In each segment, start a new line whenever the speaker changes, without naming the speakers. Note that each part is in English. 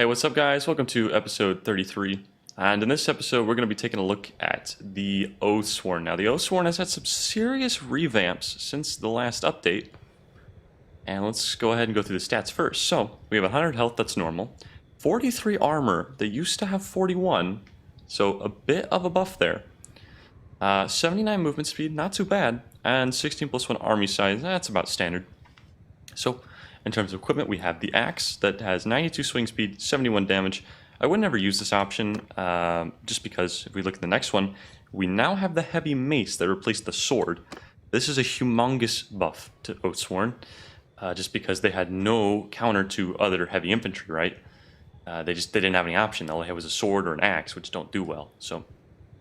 Hey, what's up guys? Welcome to episode 33. And in this episode, we're going to be taking a look at the Oathsworn. Now, the Oathsworn has had some serious revamps since the last update. And let's go ahead and go through the stats first. So, we have 100 health, that's normal. 43 armor, they used to have 41, so a bit of a buff there. 79 movement speed, not too bad. And 16 plus 1 army size, that's about standard. So, in terms of equipment, we have the axe that has 92 swing speed, 71 damage. I would never use this option, just because if we look at the next one, we now have the heavy mace that replaced the sword. This is a humongous buff to Oathsworn, just because they had no counter to other heavy infantry, right? They didn't have any option. All they had was a sword or an axe, which don't do well. So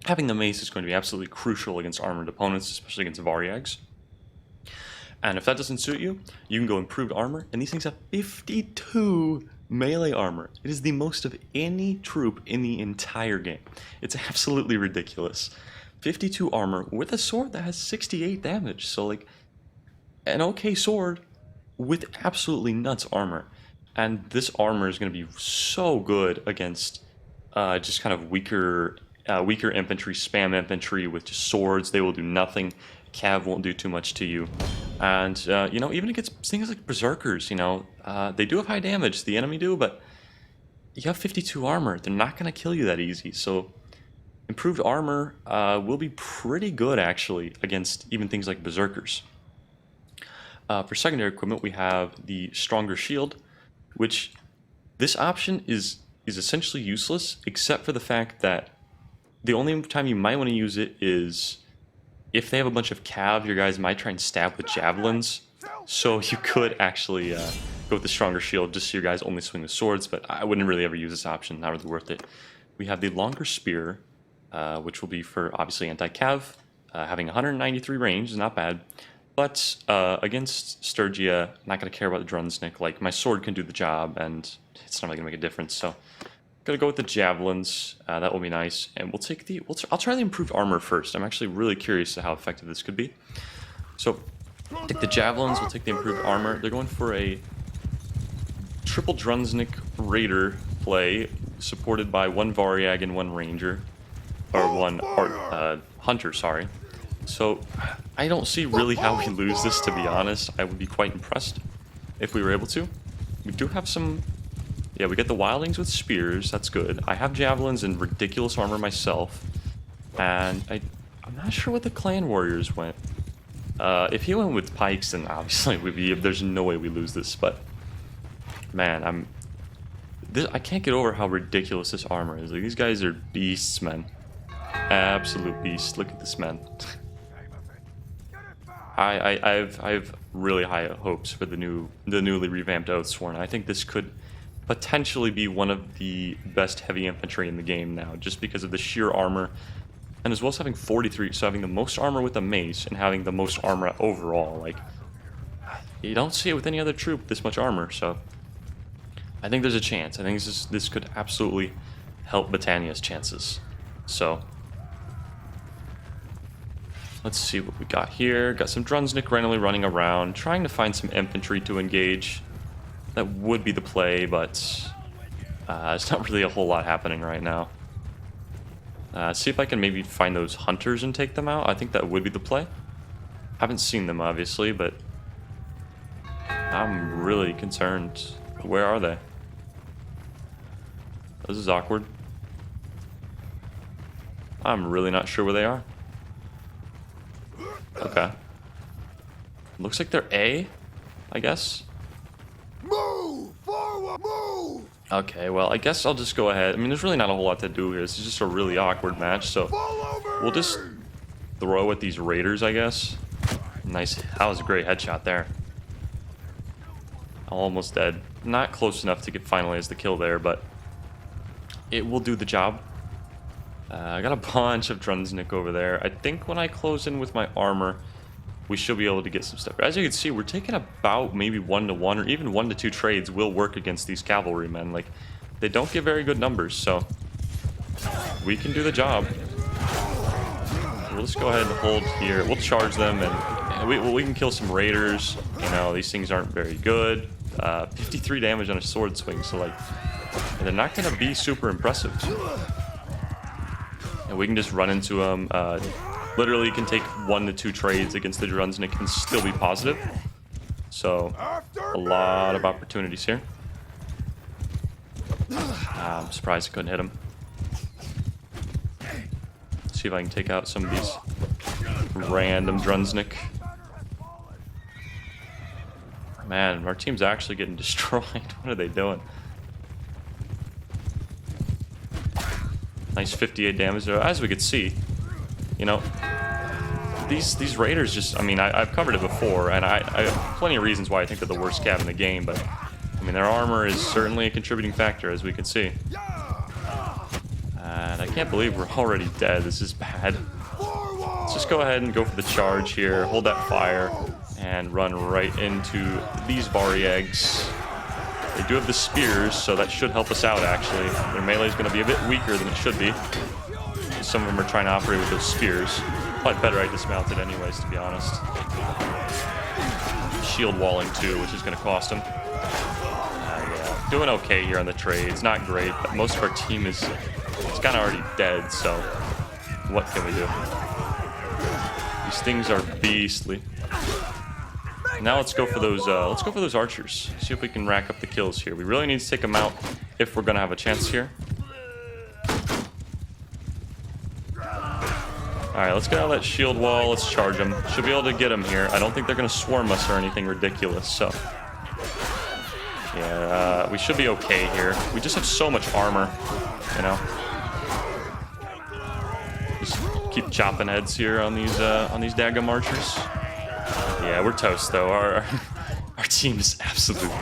having the mace is going to be absolutely crucial against armored opponents, especially against Varyags. And if that doesn't suit you, you can go improved armor, and these things have 52 melee armor. It is the most of any troop in the entire game. It's absolutely ridiculous. 52 armor with a sword that has 68 damage. So like, an okay sword with absolutely nuts armor. And this armor is going to be so good against just kind of weaker infantry, spam infantry with just swords. They will do nothing. Cav won't do too much to you. And, you know, even against things like berserkers, you know, they do have high damage, the enemy do, but you have 52 armor. They're not going to kill you that easy. So improved armor will be pretty good, actually, against even things like berserkers. For secondary equipment, we have the stronger shield, which this option is essentially useless, except for the fact that the only time you might want to use it is if they have a bunch of cav, your guys might try and stab with javelins. So you could actually go with the stronger shield just so your guys only swing with swords, but I wouldn't really ever use this option, not really worth it. We have the longer spear, which will be for obviously anti-cav, having 193 range is not bad. But against Sturgia, not going to care about the Drunsnik. Like, my sword can do the job, and it's not really going to make a difference. So, going to go with the javelins. That will be nice. And we'll take the... I'll try the improved armor first. I'm actually really curious to how effective this could be. So, take the javelins. We'll take the improved armor. They're going for a triple Drunsnik Raider play, supported by one Varyag and one Ranger. Or one Hunter, sorry. So, I don't see really how we lose this, to be honest. I would be quite impressed if we were able to. We do have some... Yeah, we get the wildlings with spears, that's good. I have javelins and ridiculous armor myself. And I'm not sure what the clan warriors went. If he went with pikes, then obviously there's no way we lose this, but... Man, I can't get over how ridiculous this armor is. Like, these guys are beasts, man. Absolute beasts. Look at this man. I have really high hopes for the newly revamped Oathsworn. I think this could potentially be one of the best heavy infantry in the game now, just because of the sheer armor, and as well as having 43, so having the most armor with a mace and having the most armor overall. Like, you don't see it with any other troop, this much armor. So I think there's a chance. I think this could absolutely help Britannia's chances. So let's see what we got here. Got some Drunsnik randomly running around, trying to find some infantry to engage. That would be the play, but there's not really a whole lot happening right now. See if I can maybe find those hunters and take them out. I think that would be the play. Haven't seen them, obviously, but I'm really concerned. Where are they? This is awkward. I'm really not sure where they are. Okay. Looks like they're A, I guess.
Move! Forward! Move!
Okay, well, I guess I'll just go ahead. I mean, there's really not a whole lot to do here. This is just a really awkward match, so we'll just throw at these raiders, I guess. Nice. That was a great headshot there. Almost dead. Not close enough to get finalize the kill there, but it will do the job. I got a bunch of Drunsnik over there. I think when I close in with my armor, we should be able to get some stuff. As you can see, we're taking about maybe 1-to-1 or even 1-to-2 trades will work against these cavalrymen. Like, they don't get very good numbers, so we can do the job. We'll just go ahead and hold here. We'll charge them, and we can kill some raiders. You know, these things aren't very good. 53 damage on a sword swing, so like they're not gonna be super impressive. And we can just run into them. Literally can take 1 to 2 trades against the Drunsnik and still be positive. So a lot of opportunities here. I'm surprised I couldn't hit him. See if I can take out some of these random Drunsnik. Man, our team's actually getting destroyed. What are they doing? Nice 58 damage there. As we could see, you know, these raiders just, I mean, I've covered it before, and I have plenty of reasons why I think they're the worst cav in the game, but I mean, their armor is certainly a contributing factor, as we can see. And I can't believe we're already dead. This is bad. Let's just go ahead and go for the charge here, hold that fire, and run right into these Variegs. They do have the spears, so that should help us out, actually. Their melee is going to be a bit weaker than it should be. Some of them are trying to operate with those spears. Probably better I dismounted anyways, to be honest. Shield walling too, which is going to cost him. Yeah, doing okay here on the trades. Not great, but most of our team is kind of already dead, so what can we do? These things are beastly. Now let's go for those archers. See if we can rack up the kills here. We really need to take them out if we're gonna have a chance here. Alright, let's get out of that shield wall. Let's charge them. Should be able to get them here. I don't think they're gonna swarm us or anything ridiculous, so yeah, we should be okay here. We just have so much armor, you know. Just keep chopping heads here on these daggum archers. Yeah, we're toast though. Our team is absolute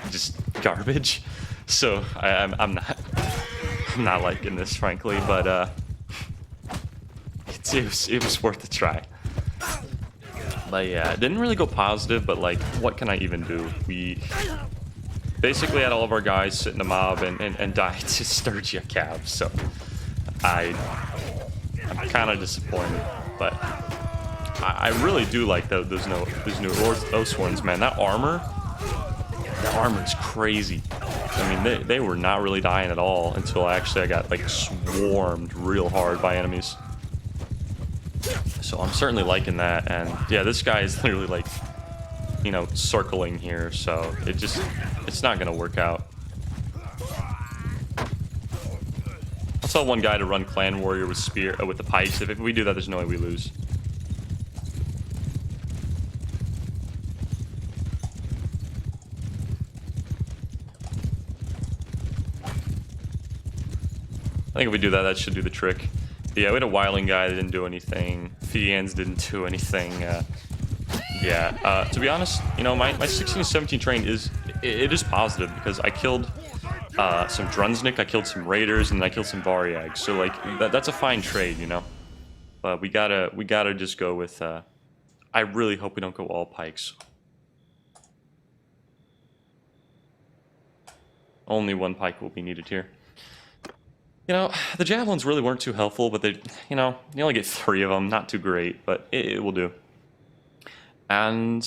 just garbage. So I'm not liking this, frankly, but it was worth a try. But yeah, it didn't really go positive, but like, what can I even do? We basically had all of our guys sit in a mob and died to Sturgia Cav, so I'm kind of disappointed, but I really do like those new Oathsworns, man. That armor is crazy. I mean, they were not really dying at all until actually I got like swarmed real hard by enemies. So I'm certainly liking that, and yeah, this guy is literally like, you know, circling here, so it's not gonna work out. I'll tell one guy to run Clan Warrior with spear with the pikes. If we do that, there's no way we lose. I think if we do that, that should do the trick. But yeah, we had a Wiling guy that didn't do anything. Fians didn't do anything. To be honest, you know, my 16 to 17 train is positive because I killed some Drunsnik, I killed some Raiders, and then I killed some Variegs. So like that's a fine trade, you know. But we gotta just go with. I really hope we don't go all pikes. Only one pike will be needed here. You know, the javelins really weren't too helpful, but they, you know, you only get 3 of them. Not too great, but it will do. And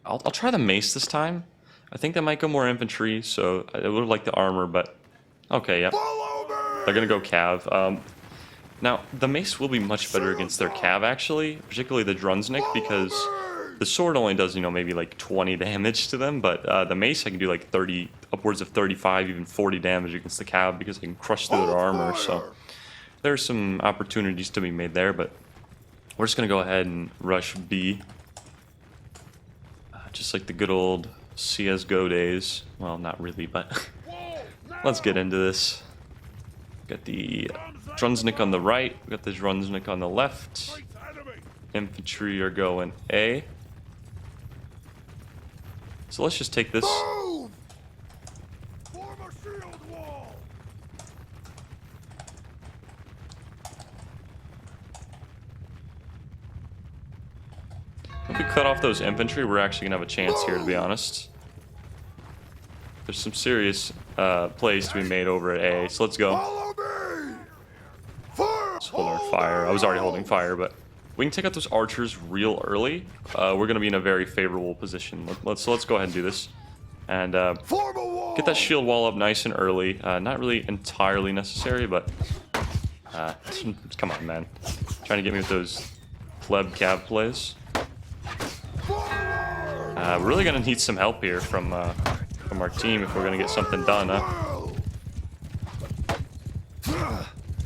I'll try the mace this time. I think that might go more infantry, so I would have liked the armor, but okay, yeah. They're gonna go cav. Now, the mace will be much better against their cav, actually, particularly the Drunsnik, because the sword only does, you know, maybe like 20 damage to them, but the mace I can do like 30, upwards of 35, even 40 damage against the cav because I can crush through their armor, so there's some opportunities to be made there, but we're just gonna go ahead and rush B. Just like the good old CSGO days. Well, not really, but let's get into this. Got the Drunsnik on the right, we got the Drunsnik on the left. Infantry are going A. So let's just take this.
Move! Form a shield wall!
If we cut off those infantry, we're actually gonna have a chance here, to be honest. There's some serious plays to be made over at A, so let's go.
Follow me! Fire!
Let's hold our fire. I was already holding fire, but we can take out those archers real early. We're gonna be in a very favorable position. Let's go ahead and do this. And
Form a wall.
get that shield wall up nice and early. Not really entirely necessary, but come on, man. Trying to get me with those pleb cav plays. We're really gonna need some help here from our team if we're gonna get something done.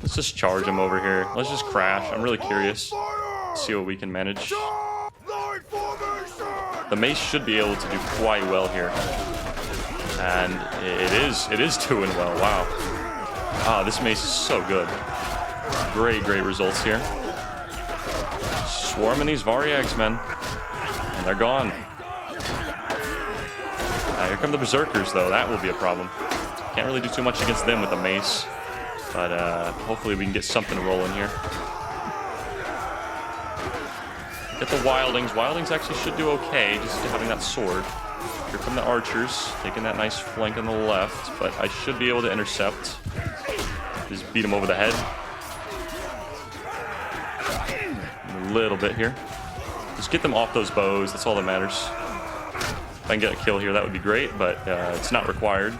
Let's just charge him over here. Let's just crash. I'm really curious. See what we can manage. The mace should be able to do quite well here, and it is doing well. Wow. Ah, this mace is so good. Great results here. Swarming these Varyags, man, and they're gone. Here come the Berserkers, though. That will be a problem. Can't really do too much against them with the mace, but hopefully we can get something rolling here. Get the Wildlings. Wildlings actually should do okay, just having that sword. Here come the archers, taking that nice flank on the left, but I should be able to intercept. Just beat him over the head. A little bit here. Just get them off those bows, that's all that matters. If I can get a kill here, that would be great, but it's not required.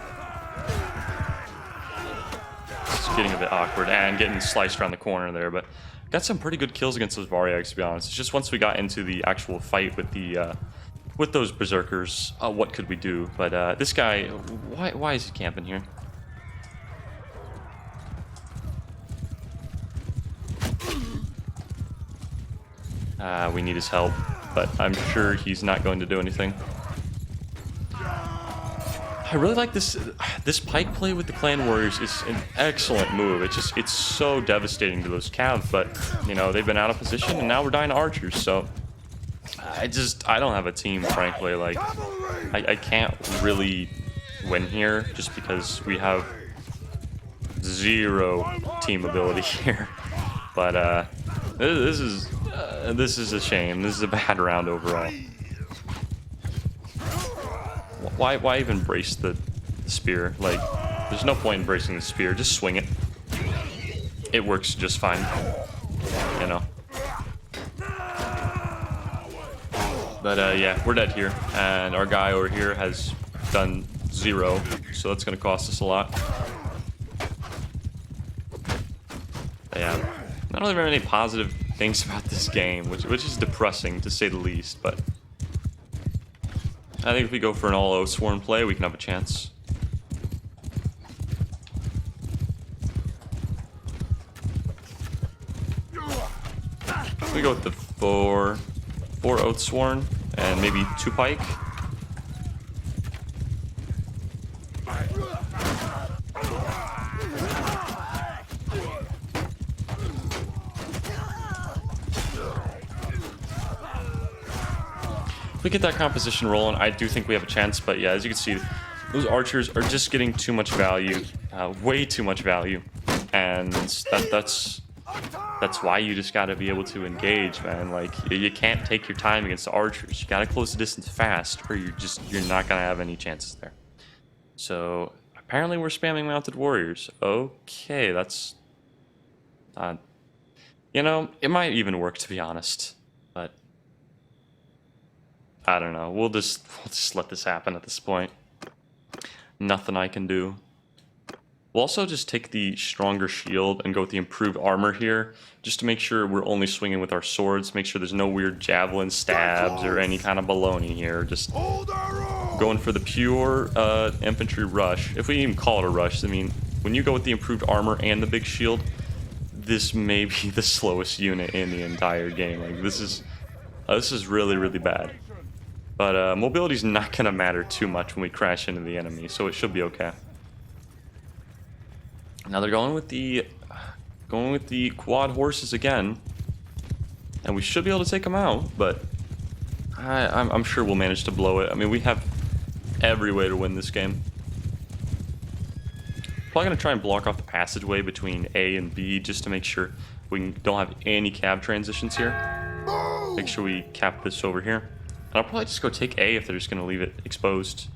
It's getting a bit awkward and getting sliced around the corner there, but got some pretty good kills against those Varyags, to be honest. It's just once we got into the actual fight with the with those Berserkers, what could we do? But this guy, why is he camping here? We need his help, but I'm sure he's not going to do anything. I really like this pike play with the clan warriors. Is an excellent move. It's so devastating to those cav, but you know, they've been out of position and now we're dying to archers, so I don't have a team, frankly. Like I can't really win here just because we have zero team ability here. But this is a shame. This is a bad round overall. Why even brace the spear? Like, there's no point in bracing the spear. Just swing it. It works just fine. You know. But yeah, we're dead here, and our guy over here has done 0, so that's gonna cost us a lot. Yeah, I don't really have any positive things about this game, which is depressing to say the least, but I think if we go for an all Oathsworn play, we can have a chance. We go with the 4 Oathsworn and maybe 2 pike. If we get that composition rolling, I do think we have a chance, but yeah, as you can see, those archers are just getting too much value, way too much value, and that's why you just gotta be able to engage, man. Like, you can't take your time against the archers. You gotta close the distance fast, or you're not gonna have any chances there. So apparently we're spamming mounted warriors. Okay, that's you know, it might even work, to be honest, but I don't know. We'll just let this happen at this point. Nothing I can do. We'll also just take the stronger shield and go with the improved armor here, just to make sure we're only swinging with our swords. Make sure there's no weird javelin stabs or any kind of baloney here. Just going for the pure infantry rush. If we even call it a rush, I mean, when you go with the improved armor and the big shield, this may be the slowest unit in the entire game. Like, this is really bad. But mobility's not gonna matter too much when we crash into the enemy, so it should be okay. Now they're going with the quad horses again, and we should be able to take them out. But I'm sure we'll manage to blow it. I mean, we have every way to win this game. Probably gonna try and block off the passageway between A and B just to make sure we don't have any cab transitions here. Make sure we cap this over here. And I'll probably just go take A if they're just going to leave it exposed.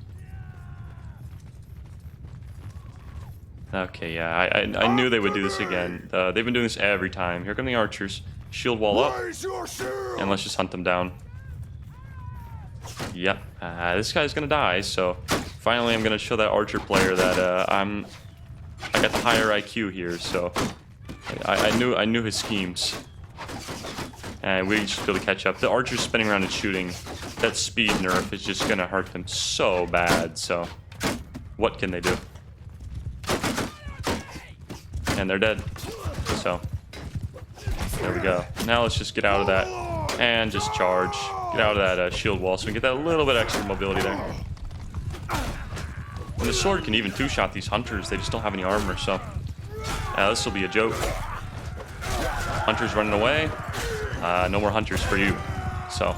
Okay, yeah, I knew they would do this again. They've been doing this every time. Here come the archers. Shield wall up. And let's just hunt them down. Yep, this guy's going to die, so Finally, I'm gonna show that archer player that I got the higher IQ here, so I knew his schemes, and we should be able to catch up. The archer's spinning around and shooting. That speed nerf is just gonna hurt them so bad. So, what can they do? And they're dead. So, there we go. Now let's just get out of that and just charge. Get out of that shield wall so we get that little bit extra mobility there. And the sword can even two-shot these hunters. They just don't have any armor, so this will be a joke. Hunters running away. No more hunters for you. So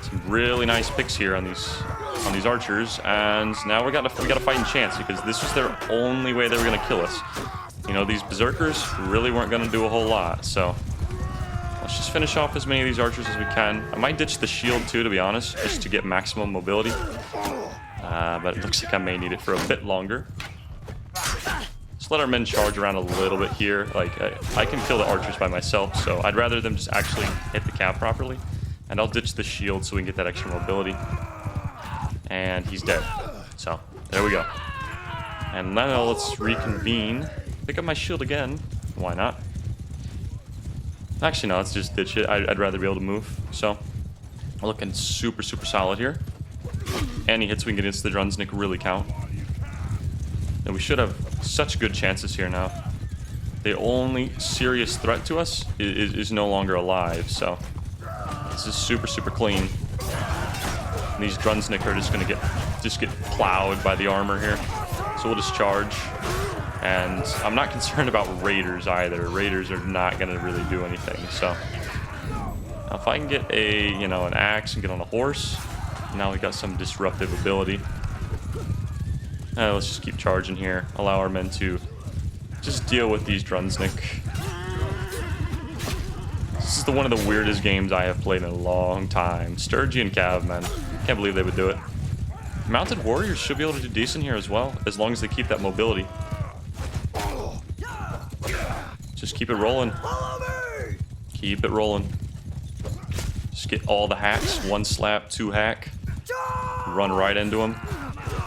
some really nice picks here on these archers, and now we got a fighting chance because this was their only way they were gonna kill us. You know, these berserkers really weren't gonna do a whole lot. So let's just finish off as many of these archers as we can. I might ditch the shield too, to be honest, just to get maximum mobility. But it looks like I may need it for a bit longer. Just let our men charge around a little bit here. Like, I can kill the archers by myself, so I'd rather them just actually hit the cap properly. And I'll ditch the shield so we can get that extra mobility. And he's dead. So, there we go. And now let's reconvene. Pick up my shield again. Why not? Actually, no, let's just ditch it. I'd rather be able to move. So, we're looking super, super solid here. Any hits we can get against the Drunsnik really count. And we should have such good chances here now. The only serious threat to us is no longer alive, so this is super, super clean. And these Drunsnik are just gonna get plowed by the armor here. So we'll just charge. And I'm not concerned about raiders either. Raiders are not gonna really do anything. So now if I can get an axe and get on a horse. Now we got some disruptive ability. Let's just keep charging here. Allow our men to just deal with these Drunsnik. This is one of the weirdest games I have played in a long time. Sturgy and Cav, man. Can't believe they would do it. Mounted warriors should be able to do decent here as well, as long as they keep that mobility. Just keep it rolling. Keep it rolling. Just get all the hacks. 1 slap, 2 hack. Run right into them.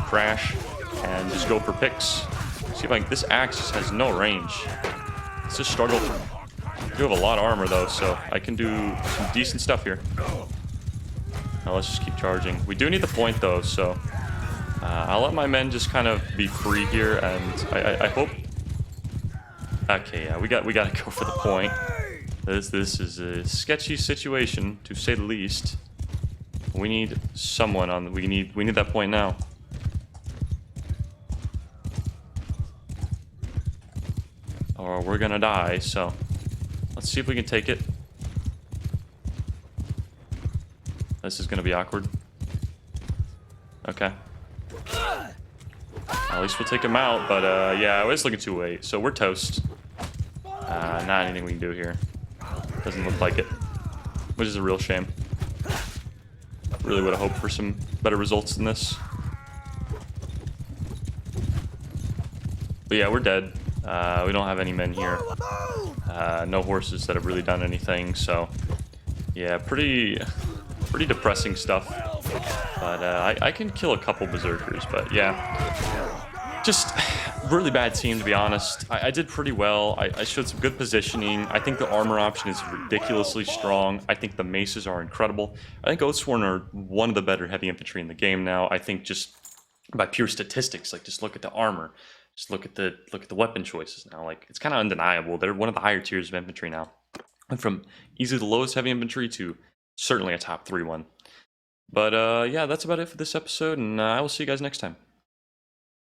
Crash. And just go for picks. See if I can... This axe just has no range. It's a struggle. I do have a lot of armor though, so I can do some decent stuff here. Now let's just keep charging. We do need the point though, so... I'll let my men just kind of be free here, and I hope... Okay, yeah, we gotta go for the point. This is a sketchy situation, to say the least. We need someone on. We need that point now. Or we're gonna die. So let's see if we can take it. This is gonna be awkward. Okay. At least we'll take him out. But yeah, I was looking too late. So we're toast. Not anything we can do here. Doesn't look like it, which is a real shame. Really would have hoped for some better results than this. But yeah, we're dead. We don't have any men here. No horses that have really done anything, so yeah, pretty depressing stuff. But I can kill a couple berserkers, but yeah. Just really bad team, to be honest. I did pretty well. I showed some good positioning. I think the armor option is ridiculously strong. I think the maces are incredible. I think Oathsworn are one of the better heavy infantry in the game now. I think just by pure statistics, like just look at the armor, just look at the weapon choices now. Like it's kind of undeniable. They're one of the higher tiers of infantry now. Went from easily the lowest heavy infantry to certainly a top 3 one. But yeah, that's about it for this episode, and I will see you guys next time.